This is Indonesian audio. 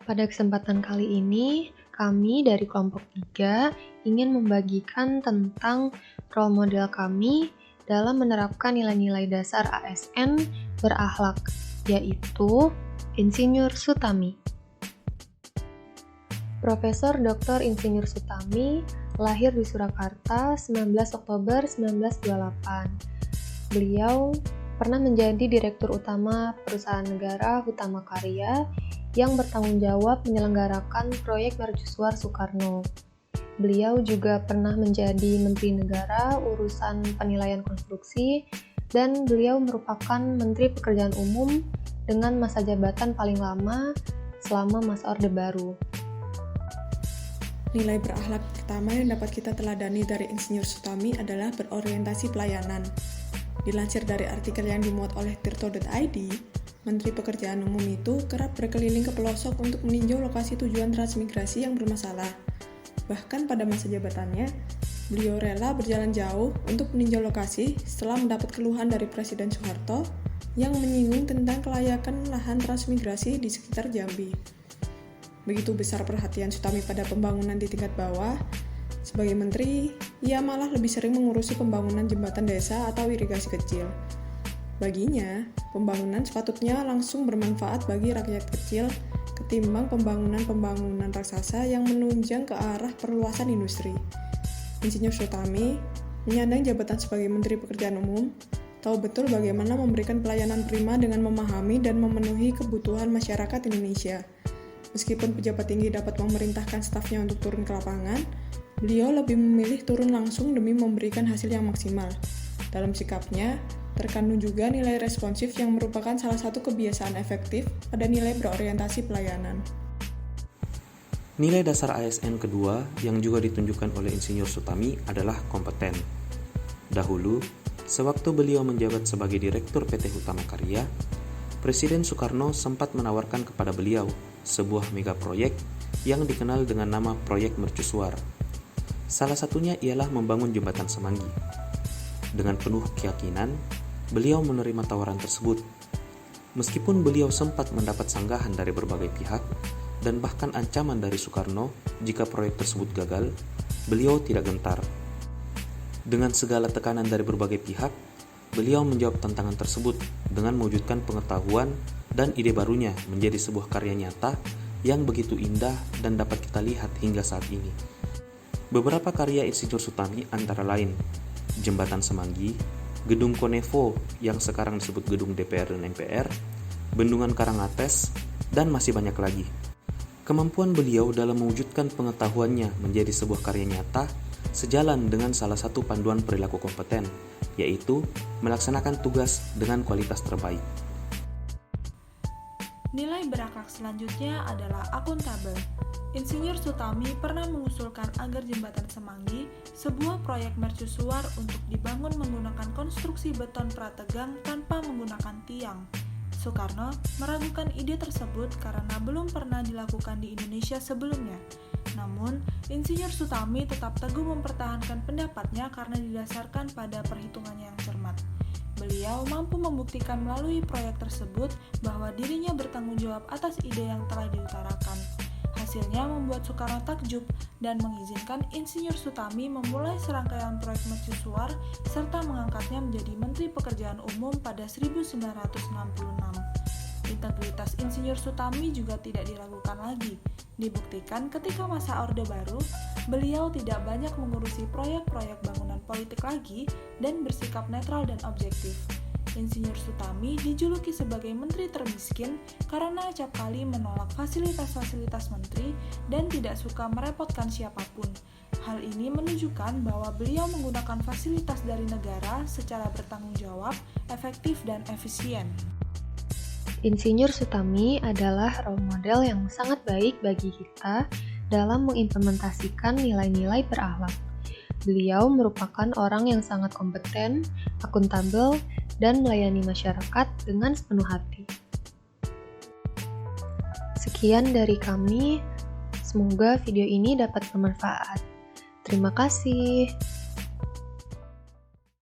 Pada kesempatan kali ini, kami dari kelompok 3 ingin membagikan tentang role model kami dalam menerapkan nilai-nilai dasar ASN berakhlak, yaitu Insinyur Sutami. Profesor Dr. Insinyur Sutami lahir di Surakarta 19 Oktober 1928. Beliau pernah menjadi Direktur Utama Perusahaan Negara Hutama Karya yang bertanggung jawab menyelenggarakan proyek mercusuar Soekarno. Beliau juga pernah menjadi Menteri Negara Urusan Penilaian Konstruksi dan beliau merupakan Menteri Pekerjaan Umum dengan masa jabatan paling lama selama masa Orde Baru. Nilai berakhlak pertama yang dapat kita teladani dari Insinyur Sutami adalah berorientasi pelayanan. Dilansir dari artikel yang dimuat oleh tirto.id, Menteri Pekerjaan Umum itu kerap berkeliling ke pelosok untuk meninjau lokasi tujuan transmigrasi yang bermasalah. Bahkan pada masa jabatannya, beliau rela berjalan jauh untuk meninjau lokasi setelah mendapat keluhan dari Presiden Soeharto yang menyinggung tentang kelayakan lahan transmigrasi di sekitar Jambi. Begitu besar perhatian Sutami pada pembangunan di tingkat bawah, sebagai menteri, ia malah lebih sering mengurusi pembangunan jembatan desa atau irigasi kecil. Baginya, pembangunan sepatutnya langsung bermanfaat bagi rakyat kecil ketimbang pembangunan raksasa yang menunjang ke arah perluasan industri. Insinyur Sutami menyandang jabatan sebagai Menteri Pekerjaan Umum, tahu betul bagaimana memberikan pelayanan prima dengan memahami dan memenuhi kebutuhan masyarakat Indonesia. Meskipun pejabat tinggi dapat memerintahkan stafnya untuk turun ke lapangan, beliau lebih memilih turun langsung demi memberikan hasil yang maksimal. Dalam sikapnya, terkandung juga nilai responsif yang merupakan salah satu kebiasaan efektif pada nilai berorientasi pelayanan. Nilai dasar ASN kedua yang juga ditunjukkan oleh Insinyur Sutami adalah kompeten. Dahulu, sewaktu beliau menjabat sebagai Direktur PT Hutama Karya, Presiden Soekarno sempat menawarkan kepada beliau sebuah mega proyek yang dikenal dengan nama Proyek Mercusuar. Salah satunya ialah membangun jembatan Semanggi. Dengan penuh keyakinan, beliau menerima tawaran tersebut. Meskipun beliau sempat mendapat sanggahan dari berbagai pihak dan bahkan ancaman dari Soekarno jika proyek tersebut gagal, beliau tidak gentar. Dengan segala tekanan dari berbagai pihak, beliau menjawab tantangan tersebut dengan mewujudkan pengetahuan dan ide barunya menjadi sebuah karya nyata yang begitu indah dan dapat kita lihat hingga saat ini. Beberapa karya Insinyur Sutami antara lain Jembatan Semanggi, Gedung Konevo yang sekarang disebut Gedung DPR dan MPR, Bendungan Karangates, dan masih banyak lagi. Kemampuan beliau dalam mewujudkan pengetahuannya menjadi sebuah karya nyata sejalan dengan salah satu panduan perilaku kompeten, yaitu melaksanakan tugas dengan kualitas terbaik. Nilai berakhlak selanjutnya adalah akuntabel. Insinyur Sutami pernah mengusulkan agar jembatan Semanggi, sebuah proyek mercusuar untuk dibangun menggunakan konstruksi beton prategang tanpa menggunakan tiang. Soekarno meragukan ide tersebut karena belum pernah dilakukan di Indonesia sebelumnya. Namun, Insinyur Sutami tetap teguh mempertahankan pendapatnya karena didasarkan pada perhitungannya yang cermat. Beliau mampu membuktikan melalui proyek tersebut bahwa dirinya bertanggung jawab atas ide yang telah diutarakan. Hasilnya membuat Soekarno takjub dan mengizinkan Insinyur Sutami memulai serangkaian proyek mercusuar serta mengangkatnya menjadi Menteri Pekerjaan Umum pada 1966. Integritas Insinyur Sutami juga tidak diragukan lagi. Dibuktikan ketika masa Orde Baru, beliau tidak banyak mengurusi proyek-proyek bangunan politik lagi dan bersikap netral dan objektif. Insinyur Sutami dijuluki sebagai menteri termiskin karena acap kali menolak fasilitas-fasilitas menteri dan tidak suka merepotkan siapapun. Hal ini menunjukkan bahwa beliau menggunakan fasilitas dari negara secara bertanggung jawab, efektif, dan efisien. Insinyur Sutami adalah role model yang sangat baik bagi kita dalam mengimplementasikan nilai-nilai berakhlak. Beliau merupakan orang yang sangat kompeten, akuntabel, dan melayani masyarakat dengan sepenuh hati. Sekian dari kami, semoga video ini dapat bermanfaat. Terima kasih.